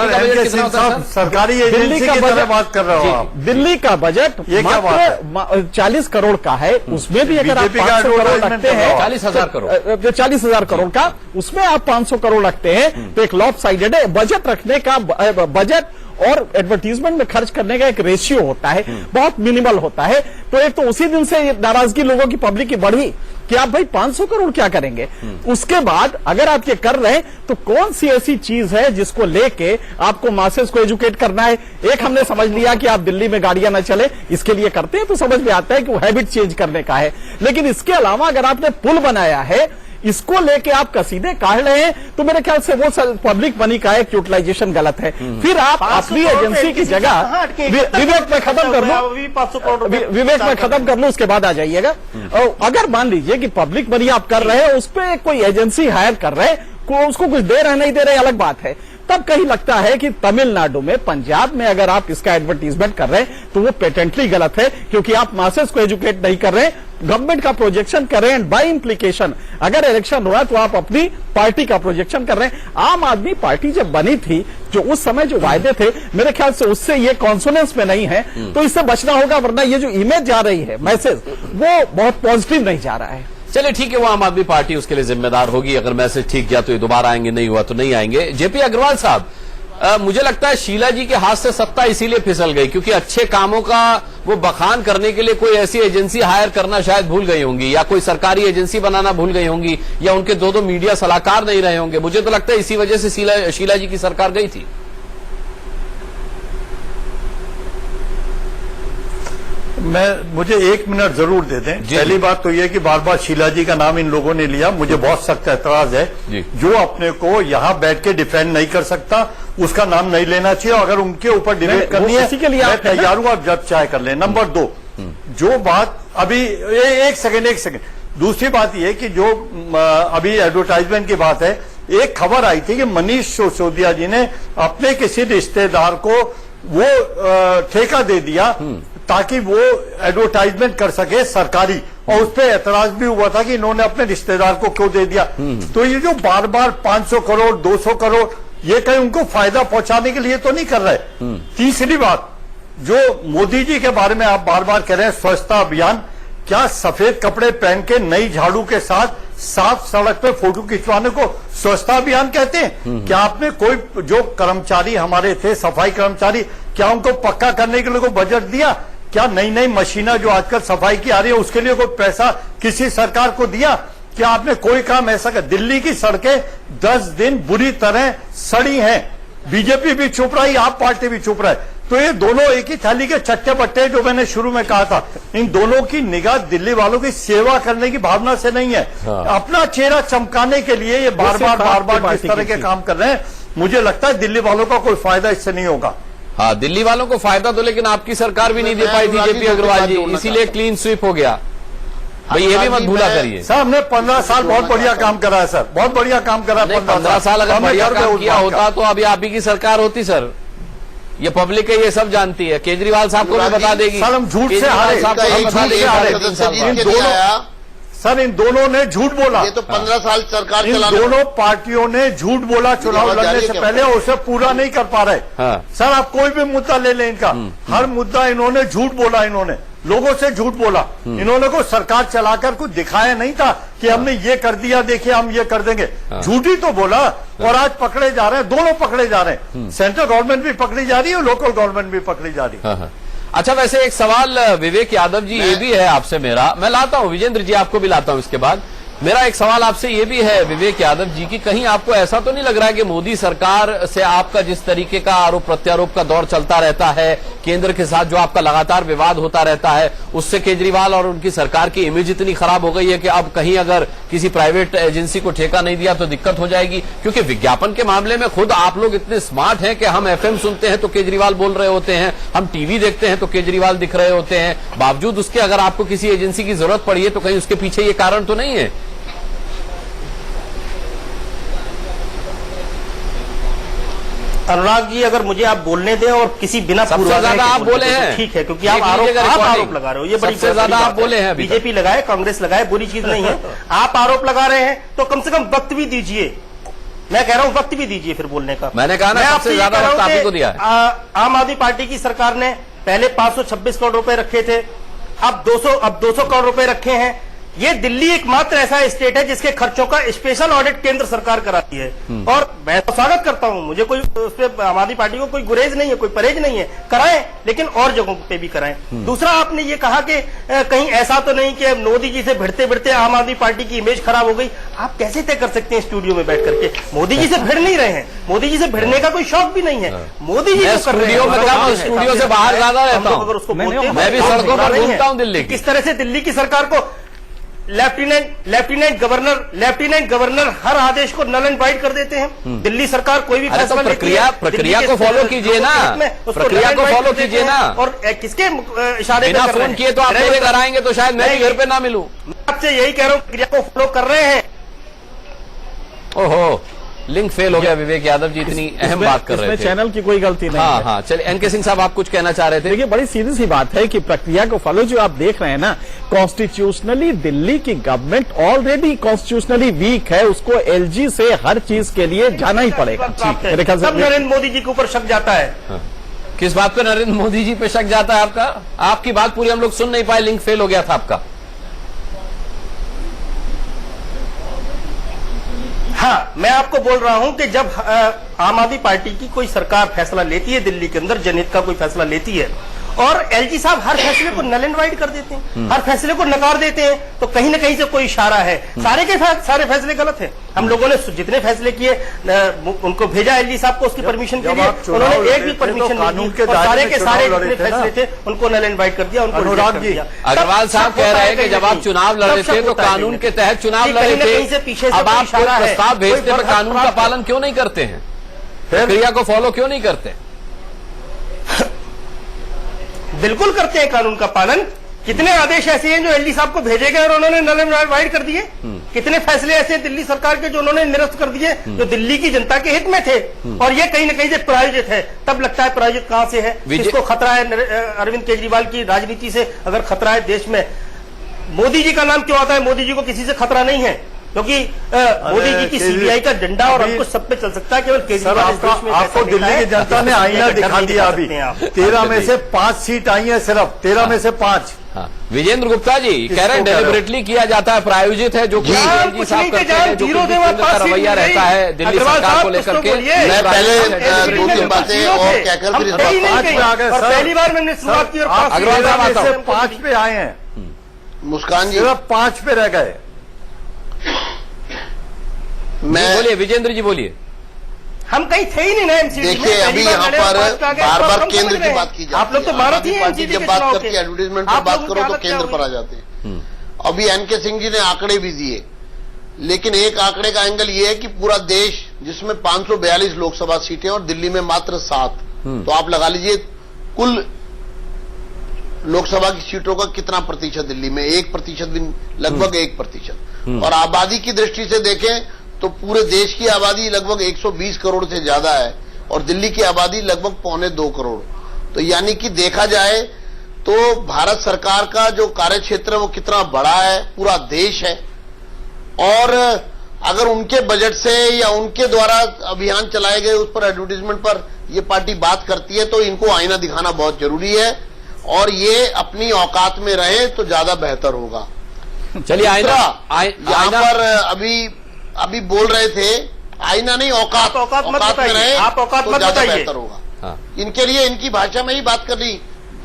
सरकारी एजेंसी की तरह बात कर रहे हो आप। दिल्ली का बजट मात्र 40 करोड़ का है, उसमें भी अगर आप 500 करोड़ रखते हैं 40,000 करोड़ 40,000 करोड़ का, उसमें आप 500 करोड़ रखते हैं तो एक लॉप साइडेड है। बजट रखने का बजट और एडवर्टीजमेंट में खर्च करने का एक रेशियो होता है, बहुत मिनिमल होता है। तो एक तो उसी दिन से नाराजगी लोगों की पब्लिक की बढ़ी कि आप भाई 500 करोड़ क्या करेंगे। उसके बाद अगर आप ये कर रहे हैं तो कौन सी ऐसी चीज है जिसको लेके आपको मासेस को एजुकेट करना है। एक हमने समझ लिया कि आप दिल्ली में गाड़ियां न चले इसके लिए करते हैं, तो समझ में आता है कि वो हैबिट चेंज करने का है। लेकिन इसके अलावा अगर आपने पुल बनाया है, इसको लेके आप कसीदे काढ़ रहे हैं, तो मेरे ख्याल से वो पब्लिक मनी का एक यूटिलाइजेशन गलत है। फिर आप अपनी एजेंसी की जगह विवेक में खत्म कर लो, विवेक में खत्म कर लो, उसके बाद आ जाइएगा। अगर मान लीजिए कि पब्लिक मनी आप कर रहे हैं, उस पर कोई एजेंसी हायर कर रहे हैं, उसको कुछ दे रहे नहीं दे रहे अलग बात है, तब कहीं लगता है कि तमिलनाडु में, पंजाब में अगर आप इसका एडवर्टीजमेंट कर रहे हैं तो वो पेटेंटली गलत है, क्योंकि आप मासेस को एजुकेट नहीं कर रहे हैं, गवर्नमेंट का प्रोजेक्शन कर रहे हैं। बाय इम्प्लीकेशन अगर इलेक्शन हुआ तो आप अपनी पार्टी का प्रोजेक्शन कर रहे हैं। आम आदमी पार्टी जब बनी थी, जो उस समय जो वायदे थे, मेरे ख्याल से उससे ये कॉन्सोनेंस में नहीं है, तो इससे बचना होगा, वरना ये जो इमेज जा रही है, मैसेज, वो बहुत पॉजिटिव नहीं जा रहा है। चलिए ठीक है, वो आम आदमी पार्टी उसके लिए जिम्मेदार होगी। अगर मैसेज ठीक गया तो ये दोबारा आएंगे, नहीं हुआ तो नहीं आएंगे। जेपी अग्रवाल साहब, मुझे लगता है शीला जी के हाथ से सत्ता इसीलिए फिसल गई क्योंकि अच्छे कामों का वो बखान करने के लिए कोई ऐसी एजेंसी हायर करना शायद भूल गई होंगी, या कोई सरकारी एजेंसी बनाना भूल गई होंगी, या उनके दो मीडिया सलाहकार नहीं रहे होंगे। मुझे तो लगता है इसी वजह से शीला जी की सरकार गई थी। मुझे 1 मिनट जरूर दे दें। पहली बात तो यह कि बार बार शीला जी का नाम इन लोगों ने लिया, मुझे बहुत सख्त एतराज है। जो अपने को यहाँ बैठ के डिफेंड नहीं कर सकता उसका नाम नहीं लेना चाहिए। अगर उनके ऊपर डिबेट करनी है मैं तैयार हूं, आप जब चाहे कर लें। नंबर 2, जो बात अभी एक सेकेंड दूसरी बात यह कि जो अभी एडवर्टाइजमेंट की बात है, एक खबर आई थी कि मनीष सिसोदिया जी ने अपने किसी रिश्तेदार को वो ठेका दे दिया ताकि वो एडवर्टाइजमेंट कर सके सरकारी, और उस पर ऐतराज भी हुआ था कि इन्होंने अपने रिश्तेदार को क्यों दे दिया। तो ये जो बार बार 500 करोड़ 200 करोड़ ये कहीं उनको फायदा पहुंचाने के लिए तो नहीं कर रहे। तीसरी बात, जो मोदी जी के बारे में आप बार बार कह रहे हैं स्वच्छता अभियान, क्या सफेद कपड़े पहन के नई झाड़ू के साथ साफ सड़क पे फोटो खिंचवाने को स्वच्छता अभियान कहते हैं? क्या आपने कोई जो कर्मचारी हमारे थे सफाई कर्मचारी, क्या उनको पक्का करने के लिए कोई बजट दिया? क्या नई नई मशीनें जो आजकल सफाई की आ रही है उसके लिए कोई पैसा किसी सरकार को दिया? क्या आपने कोई काम ऐसा कर? दिल्ली की सड़कें 10 दिन बुरी तरह सड़ी हैं, बीजेपी भी चुप रही, आप पार्टी भी चुप रहे। तो ये दोनों एक ही थाली के चट्टे बट्टे, जो मैंने शुरू में कहा था, इन दोनों की निगाह दिल्ली वालों की सेवा करने की भावना से नहीं है। अपना चेहरा चमकाने के लिए ये बार बार जिस तरह के काम कर रहे हैं, मुझे लगता है दिल्ली वालों का कोई फायदा इससे नहीं होगा। हाँ, दिल्ली वालों को फायदा तो, लेकिन आपकी सरकार भी नहीं दे पाई थी जेपी अग्रवाल जी, इसीलिए क्लीन स्वीप हो गया। भाई ये भी मत भूला करिए सर, हमने 15 साल बहुत बढ़िया काम करा है सर, बहुत बढ़िया काम करा है। 15 साल अगर बढ़िया काम किया होता तो अभी आप ही की सरकार होती सर। ये पब्लिक है, ये सब जानती है। केजरीवाल साहब को भी बता देगी सर, हम झूठ से हारे, सर इन दोनों ने झूठ बोला। ये तो 15 साल सरकार इन दोनों पार्टियों ने झूठ बोला चुनाव लड़ने से पहले, और उसे पूरा नहीं कर पा रहे। सर आप कोई भी मुद्दा ले लें, इनका हर मुद्दा इन्होंने झूठ बोला, इन्होंने लोगों से झूठ बोला। इन्होंने को सरकार चलाकर कुछ दिखाया नहीं था कि हमने ये कर दिया, देखिए हम ये कर देंगे। झूठी तो बोला, और आज पकड़े जा रहे हैं, दोनों पकड़े जा रहे हैं। सेंट्रल गवर्नमेंट भी पकड़ी जा रही है और लोकल गवर्नमेंट भी पकड़ी जा रही है। अच्छा, वैसे एक सवाल विवेक यादव जी ये भी है आपसे मेरा, मैं लाता हूं विजेंद्र जी, आपको भी लाता हूं इसके बाद। मेरा एक सवाल आपसे ये भी है विवेक यादव जी की, कहीं आपको ऐसा तो नहीं लग रहा है कि मोदी सरकार से आपका जिस तरीके का आरोप प्रत्यारोप का दौर चलता रहता है, केंद्र के साथ जो आपका लगातार विवाद होता रहता है, उससे केजरीवाल और उनकी सरकार की इमेज इतनी खराब हो गई है कि अब कहीं अगर किसी प्राइवेट एजेंसी को ठेका नहीं दिया तो दिक्कत हो जाएगी? क्योंकि विज्ञापन के मामले में खुद आप लोग इतने स्मार्ट हैं कि हम FM सुनते हैं तो केजरीवाल बोल रहे होते हैं, हम TV देखते हैं तो केजरीवाल दिख रहे होते हैं, बावजूद उसके अगर आपको किसी एजेंसी की जरूरत पड़ी है तो कहीं उसके पीछे ये कारण तो नहीं है? अनुराग जी, अगर मुझे आप बोलने दें और किसी बिना सबसे पूर्वाग्रह ज्यादा के आप बोले तो हैं। ठीक है, क्योंकि आप देख लीजिएगा आरोप रिकॉर्डिंग। लगा रहे हो, ये बड़ी सबसे ज्यादा बड़ी आप बात है। बोले हैं अभी तक। बीजेपी लगाए, कांग्रेस लगाए, बुरी चीज नहीं है। आप आरोप लगा रहे हैं तो कम से कम वक्त भी दीजिए। मैं कह रहा हूं वक्त भी दीजिए फिर बोलने का। मैंने कहा ना, मैं सबसे आपसे ये ज्यादा कह रहा वक्त हूं आप ही कि, को दिया है। आम आदमी पार्टी की सरकार ने पहले 526 करोड़ रुपए रखे थे, अब 200 करोड़ रुपए रखे हैं। ये दिल्ली एकमात्र ऐसा स्टेट है जिसके खर्चों का स्पेशल ऑडिट केंद्र सरकार कराती है, और मैं तो स्वागत करता हूं। मुझे कोई उस पर आम आदमी पार्टी को कोई गुरेज नहीं है, कोई परहेज नहीं है, कराएं, लेकिन और जगहों पे भी कराएं। दूसरा, आपने ये कहा कि कहीं ऐसा तो नहीं कि मोदी जी से भिड़ते भिड़ते आम आदमी पार्टी की इमेज खराब हो गई। आप कैसे तय कर सकते हैं स्टूडियो में बैठ करके? मोदी जी से भिड़ नहीं रहे हैं, मोदी जी से भिड़ने का कोई शौक भी नहीं है। मोदी जी मैं जो कर रहे हैं, स्टूडियो में था, स्टूडियो से बाहर ज्यादा रहता हूं। अगर उसको बोलते हैं, मैं भी तो सड़कों पर नहीं है। घूमता हूं दिल्ली की। किस तरह से दिल्ली की सरकार को लेफ्टिनेंट गवर्नर हर आदेश को नल एंड वाइड कर देते हैं। दिल्ली सरकार कोई भी अरे तो फैसला लेती है, प्रक्रिया दिल्ली को के फॉलो कीजिए ना, उसको प्रक्रिया null and को void फॉलो कर देते कीजिए हैं। ना। और किसके इशारे बिना पे कर रहे फोन हैं? किए तो आप मेरे घर आएंगे तो शायद मैं भी घर पे ना मिलूं। आपसे यही कह रहा हूं, प्रक्रिया को फॉलो कर रहे हैं। ओहो, लिंक फेल हो गया। विवेक यादव जी इतनी अहम बात कर रहे इसमें थे। चैनल की कोई गलती नहीं हाँ है। हाँ, चलिए एनके सिंह साहब, आप कुछ कहना चाह रहे थे। देखिए, बड़ी सीधी सी बात है कि प्रक्रिया को फॉलो जो आप देख रहे हैं ना, कॉन्स्टिट्यूशनली दिल्ली की गवर्नमेंट ऑलरेडी कॉन्स्टिट्यूशनली वीक है, उसको एलजी से हर चीज के लिए जाना ही पड़ेगा। प्राप्त है। मेरे ख्याल से तब नरेंद्र मोदी जी के ऊपर शक जाता है। किस बात पे नरेंद्र मोदी जी पे शक जाता है आपका? आपकी बात पूरी हम लोग सुन नहीं पाए, लिंक फेल हो गया था आपका। हाँ, मैं आपको बोल रहा हूं कि जब आम आदमी पार्टी की कोई सरकार फैसला लेती है दिल्ली के अंदर, जनहित का कोई फैसला लेती है, और एलजी साहब हर फैसले को नल एंड वाइड कर देते हैं, हर फैसले को नकार देते हैं, तो कहीं ना कहीं से कोई इशारा है। सारे फैसले गलत है। हम लोगों ने जितने फैसले किए, उनको भेजा एलजी साहब को उसकी परमिशन के लिए, उन्होंने एक भी परमिशन नहीं दी, और सारे के सारे जितने फैसले थे उनको नल एंड वाइड कर दिया, उनको अनुराग जी, अग्रवाल साहब कह रहे हैं कि जब आप चुनाव लड़ रहे थे तो कानून के तहत चुनाव लड़े थे, अब आप कोई प्रस्ताव भेजते हैं, कानून का पालन क्यों नहीं करते हैं? प्रक्रिया को फॉलो क्यों नहीं करते? बिल्कुल करते हैं कानून का पालन। कितने आदेश ऐसे हैं जो एलजी साहब को भेजे गए और उन्होंने नल एंड वाइड कर दिए? कितने फैसले ऐसे हैं दिल्ली सरकार के जो उन्होंने निरस्त कर दिए, जो दिल्ली की जनता के हित में थे, और ये कहीं ना कहीं से प्रायोजित है। तब लगता है प्रायोजित कहां से है, किसको खतरा है? अरविंद केजरीवाल की राजनीति से अगर खतरा है देश में, मोदी जी का नाम क्यों आता है? मोदी जी को किसी से खतरा नहीं है, क्योंकि मोदी जी की सीबीआई का डंडा और अंकुश सब पे चल सकता है। केवल केजरीवाल इस देश में आपको दिल्ली की जनता ने आईना दिखा दिया। अभी 13 में से 5 सीट आई है, सिर्फ 13 में से 5। हाँ, विजेंद्र गुप्ता जी कह रहे हैं डेलिबरेटली किया जाता है, प्रायोजित है, जो कुछ एलजी साहब करते हैं, जो कुछ केंद्र का रवैया रहता है दिल्ली सरकार को लेकर के। मैं पहले 2-3 बातें और कहकर फिर इस बात पर 5 पे आ गए सर। पहली बार मैंने शुरुआत की और अग्रवाल साहब से 5 पे आए हैं, मुस्कान जी, सिर्फ 5 पे रह गए। मैं बोलिए विजेंद्र जी, बोलिए। हम कहीं थे ही नहीं ना एमसीडी में। देखिए, अभी यहाँ पर बार-बार केंद्र की बात की जाती है। आप लोग तो भारत ही हैं एमसीडी जब के बात चुनाव करती के। है, एडवर्टीजमेंट पर आप बात लोगों करो की तो हालत क्या केंद्र पर आ होगी? जाते हैं। अभी एनके सिंह जी ने आंकड़े भी दिए, लेकिन एक आंकड़े का एंगल ये है कि पूरा देश जिसमें 542 लोकसभा सीटें और दिल्ली में मात्र 7, तो आप लगा लीजिए कुल लोकसभा की सीटों का कितना प्रतिशत दिल्ली में? 1% भी, लगभग 1%। और आबादी की दृष्टि से देखें तो पूरे देश की आबादी लगभग 120 करोड़ से ज्यादा है, और दिल्ली की आबादी लगभग 1.25 करोड़। तो यानी कि देखा जाए तो भारत सरकार का जो कार्यक्षेत्र है वो कितना बड़ा है, पूरा देश है। और अगर उनके बजट से या उनके द्वारा अभियान चलाए गए उस पर, एडवर्टीजमेंट पर ये पार्टी बात करती है, तो इनको आईना दिखाना बहुत जरूरी है, और ये अपनी औकात में रहे तो ज्यादा बेहतर होगा। चलिए यहाँ पर अभी बोल रहे थे, आईना नहीं, औकात मत में बताइए, रहे आप औकात तो मत ज्यादा बताइए। बेहतर होगा। हाँ। इनके लिए इनकी भाषा में ही बात करनी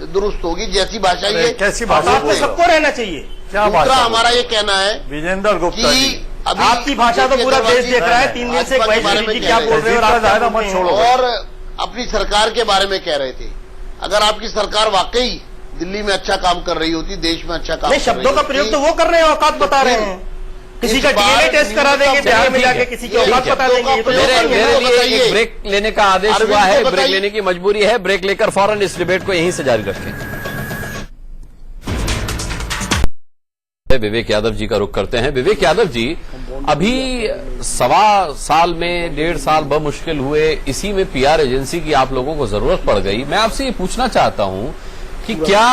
दुरुस्त होगी, जैसी भाषा ये कैसी भाषा आप तो सबको रहना चाहिए। क्या दूसरा भाषा? हमारा ये कहना है विजेंद्र गुप्ता जी, कि अभी आपकी भाषा तो पूरा देश देख रहा है। 3 दिन से भाजपा के बारे में जी क्या बोल रहे हो और आप क्या दायरा मत बोल रहे छोड़ो। हैं? और अपनी सरकार के बारे में कह रहे थे। अगर आपकी सरकार वाकई दिल्ली में अच्छा काम कर रही होती, देश में अच्छा काम नहीं, कर रही शब्दों का होती, प्रयोग तो वो कर रहे हैं, औकात बता रहे हैं। किसी का डीएनए टेस्ट करा देंगे बिहार में जाके, किसी की औकात बता देंगे। ये तो मेरे लिए बताइए। एक ब्रेक लेने का आदेश अरविंद हुआ है, को ब्रेक बताइए। लेने की मजबूरी है। ब्रेक लेकर फौरन इस डिबेट को यहीं से जारी रखें। विवेक यादव जी का रुख करते हैं। विवेक यादव जी, अभी 1.25 साल में 1.5 साल बमुश्किल हुए, इसी में पीआर एजेंसी की आप लोगों को जरूरत पड़ गई। मैं आपसे ये पूछना चाहता हूं कि क्या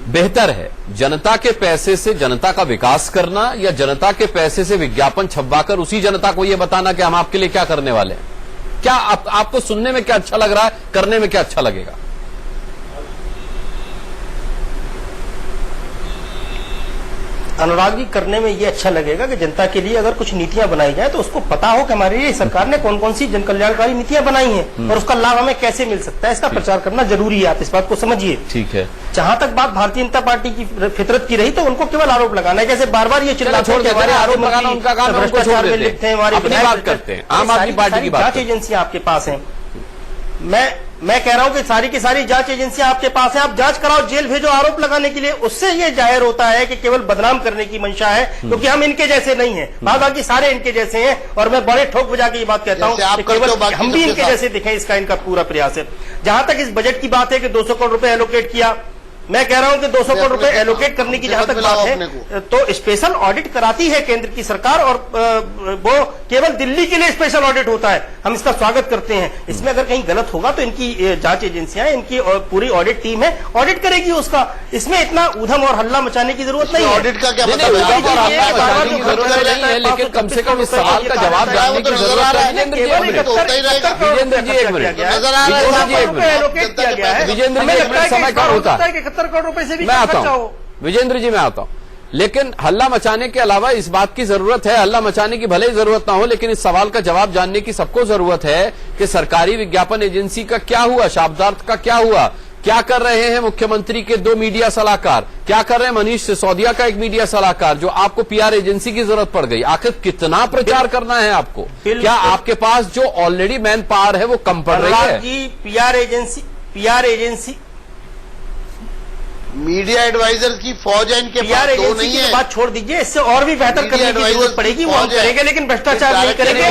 बेहतर है जनता के पैसे से जनता का विकास करना या जनता के पैसे से विज्ञापन छपवाकर उसी जनता को ये बताना कि हम आपके लिए क्या करने वाले हैं? क्या आपको सुनने में क्या अच्छा लग रहा है, करने में क्या अच्छा लगेगा? अनुराग जी, करने में ये अच्छा लगेगा कि जनता के लिए अगर कुछ नीतियां बनाई जाए तो उसको पता हो कि हमारे लिए सरकार ने कौन कौन सी जन कल्याणकारी नीतियां बनाई हैं और उसका लाभ हमें कैसे मिल सकता है। इसका प्रचार करना जरूरी है, आप इस बात को समझिए। ठीक है। जहां तक बात भारतीय जनता पार्टी की फितरत की रही तो उनको केवल आरोप लगाना है, जैसे बार बार ये चिल्लाते हैं कि हमारे आरोप लगाना उनका काम है, भ्रष्टाचार में लिप्त हैं, हमारी अपनी बात करते हैं, आम आदमी पार्टी की बात। जांच एजेंसियां आपके पास हैं, मैं कह रहा हूं कि सारी की सारी जांच एजेंसियां आपके पास है, आप जांच कराओ, जेल भेजो आरोप लगाने के लिए। उससे ये जाहिर होता है कि केवल बदनाम करने की मंशा है, क्योंकि हम इनके जैसे नहीं हैं, बाकी सारे इनके जैसे हैं। और मैं बड़े ठोक बजा के ये बात कहता हूं कि केवल हम भी इनके जैसे दिखें, इसका इनका पूरा प्रयास है। जहां तक इस बजट की बात है कि 200 करोड़ रुपए एलोकेट किया, मैं कह रहा हूं कि 200 करोड़ रुपए एलोकेट करने की जहां तक बात है तो स्पेशल ऑडिट कराती है केंद्र की सरकार, और वो केवल दिल्ली के लिए स्पेशल ऑडिट होता है, हम इसका स्वागत करते हैं। इसमें अगर कहीं गलत होगा तो इनकी जांच एजेंसियां, इनकी पूरी ऑडिट टीम है, ऑडिट करेगी उसका। इसमें इतना ऊधम और हल्ला मचाने की जरूरत नहीं है। ऑडिट का क्या लेकिन कम से कम इस सवाल का जवाब जानने की जरूरत है। विजेंद्र जी एक मिनट, विजेंद्र जी एक मिनट, समय कम होता है, 71 करोड़ रुपए से भी मैं आता हूं। विजेंद्र जी मैं आता हूं, लेकिन हल्ला मचाने के अलावा इस बात की जरूरत है, हल्ला मचाने की भले ही जरूरत ना हो, लेकिन इस सवाल का जवाब जानने की सबको जरूरत है कि सरकारी विज्ञापन एजेंसी का क्या हुआ, शब्दार्थ का क्या हुआ, क्या कर रहे हैं मुख्यमंत्री के 2 मीडिया सलाहकार, क्या कर रहे हैं मनीष सिसोदिया का एक मीडिया सलाहकार, जो आपको पीआर एजेंसी की जरूरत पड़ गई। आखिर कितना प्रचार करना है आपको? क्या आपके पास जो ऑलरेडी मैन पावर है वो कम पड़ रही है? जी, पीआर एजेंसी मीडिया एडवाइजर की फौज है इनके पास, दो नहीं है। बात छोड़ दीजिए, इससे और भी बेहतर करने की जरूरत पड़ेगी, वो हम करेंगे, लेकिन भ्रष्टाचार नहीं करेंगे,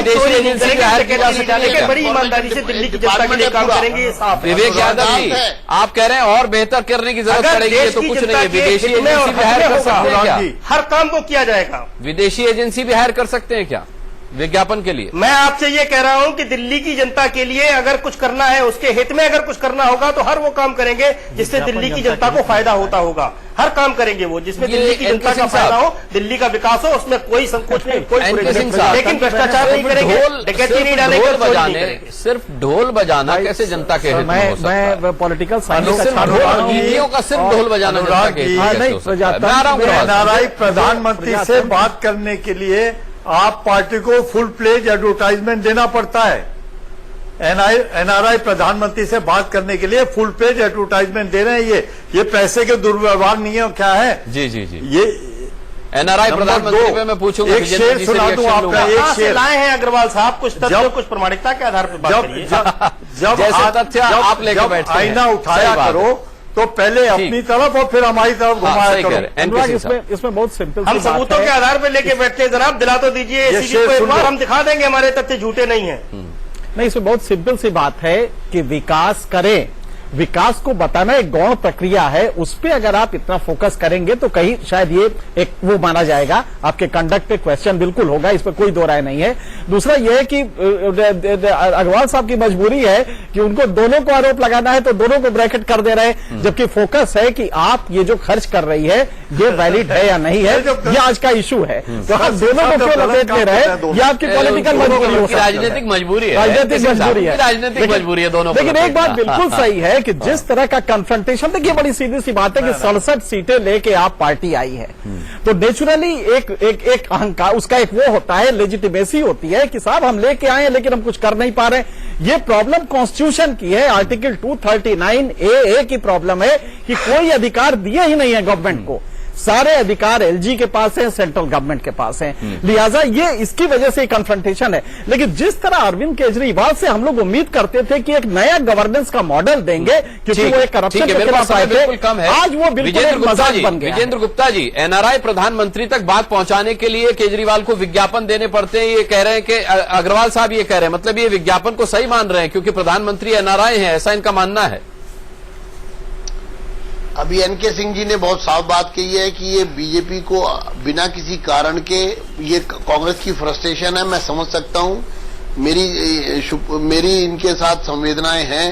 बड़ी ईमानदारी से दिल्ली की जनता के लिए काम करेंगे, ये साफ है। विवेक यादव जी, आप कह रहे हैं और बेहतर करने की जरूरत पड़ेगी, तो कुछ नहीं है, विदेशी एजेंसी भी हायर कर सकते हैं क्या? हर काम को किया जाएगा। विदेशी एजेंसी भी हायर कर सकते हैं क्या विज्ञापन के लिए? मैं आपसे ये कह रहा हूं कि दिल्ली की जनता के लिए अगर कुछ करना है, उसके हित में अगर कुछ करना होगा तो हर वो काम करेंगे जिससे दिल्ली की जनता को फायदा होता होगा। हर काम करेंगे वो जिसमें दिल्ली की जनता का फायदा हो, दिल्ली का विकास हो, उसमें कोई संकोच नहीं, कोई लेकिन भ्रष्टाचार नहीं करेंगे, डकैती नहीं डालेंगे। सिर्फ ढोल बजाना कैसे जनता के हित में हो सकता है? मैं पॉलिटिकल नीतियों का सिर्फ ढोल बजाना जनता के हित में हो सकता है? मैं आ रहा हूं, एनआरआई प्रधानमंत्री से बात करने के लिए आप पार्टी को फुल प्लेज एडवर्टाइजमेंट देना पड़ता है। एनआरआई प्रधानमंत्री से बात करने के लिए फुल पेज एडवर्टाइजमेंट दे रहे हैं। ये पैसे के दुर्व्यवहार नियम क्या है? जी जी जी, ये एनआरआई प्रधानमंत्री पे मैं पूछूंगा, एक शेर सुना दूं आपका, एक शेर लाए हैं अग्रवाल साहब, कुछ तथ्य कुछ प्रमाणिकता के आधार पर बात करिए। जब तथ्य आप लेकर बैठते हैं, आईना उठाया करो तो पहले अपनी तरफ और फिर हमारी तरफ घुमाया करो। इसमें बहुत सिंपल, हम सबूतों के आधार पर लेके बैठते हैं जनाब, दिला तो दीजिए एसीबी को एक बार, हम दिखा देंगे हमारे तथ्य झूठे नहीं है। नहीं, इसमें बहुत सिंपल सी बात है कि विकास करें, विकास को बताना एक गौण प्रक्रिया है, उस पर अगर आप इतना फोकस करेंगे तो कहीं शायद ये एक वो माना जाएगा, आपके कंडक्ट पे क्वेश्चन बिल्कुल होगा, इस पर कोई दो राय नहीं है। दूसरा यह है कि अग्रवाल साहब की मजबूरी है कि उनको दोनों को आरोप लगाना है तो दोनों को ब्रैकेट कर दे रहे हैं, जबकि फोकस है कि आप ये जो खर्च कर रही है ये वैलिड है या नहीं है, ये आज का इशू है। तो आप दोनों को क्यों लपेट ले रहे हैं, ये आपकी पॉलिटिकल मजबूरी हो सकती है, राजनीतिक मजबूरी है, राजनीतिक मजबूरी है, राजनीतिक मजबूरी है दोनों। लेकिन एक बात बिल्कुल सही है कि जिस तरह का कन्फ्रंटेशन, देखिए बड़ी सीधी सी बात है कि 67 सीटें लेके आप पार्टी आई है, तो नेचुरली एक अहंकार, उसका एक वो होता है, लेजिटिमेसी होती है कि साहब हम लेके आए हैं लेकिन हम कुछ कर नहीं पा रहे। ये प्रॉब्लम कॉन्स्टिट्यूशन की है, आर्टिकल 239A की प्रॉब्लम है कि कोई अधिकार दिए ही नहीं है गवर्नमेंट को, सारे अधिकार एलजी के पास है, सेंट्रल गवर्नमेंट के पास है, लिहाजा ये इसकी वजह से कन्फ्रंटेशन है। लेकिन जिस तरह अरविंद केजरीवाल से हम लोग उम्मीद करते थे कि एक नया गवर्नेंस का मॉडल देंगे, क्योंकि वो एक करप्शन के खिलाफ आए थे, आज वो बिल्कुल एक मजाक बन गया। विजेंद्र गुप्ता जी, एनआरआई प्रधानमंत्री तक बात पहुंचाने के लिए केजरीवाल को विज्ञापन देने पड़ते हैं, ये कह रहे हैं कि अग्रवाल साहब ये कह रहे हैं, मतलब ये विज्ञापन को सही मान रहे हैं क्योंकि प्रधानमंत्री एनआरआई है, ऐसा इनका मानना है। अभी एनके सिंह जी ने बहुत साफ बात कही है कि ये बीजेपी को बिना किसी कारण के ये कांग्रेस की फ्रस्ट्रेशन है। मैं समझ सकता हूं, मेरी इनके साथ संवेदनाएं हैं।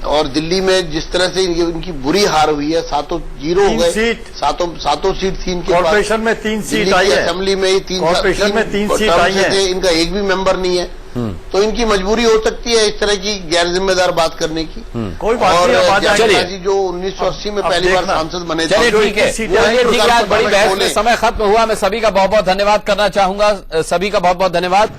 और दिल्ली में जिस तरह से इनकी बुरी हार हुई है, 7-0 हो गए, सातों सीट थी इनके पास। कॉर्पोरेशन में 3 सीट आई है, असेंबली में ही 3 कॉर्पोरेशन में 3 सीट आई है, इनका एक भी मेंबर नहीं है। तो इनकी मजबूरी हो सकती है इस तरह की गैर जिम्मेदार बात करने की। कोई बात और नहीं, बात जयप्रकाश जी जो 1980 में पहली बार सांसद बने थे, चलिए ठीक है, ठीक है, आज बड़ी बहस में समय खत्म हुआ। मैं सभी का बहुत बहुत धन्यवाद करना चाहूंगा, सभी का बहुत बहुत धन्यवाद।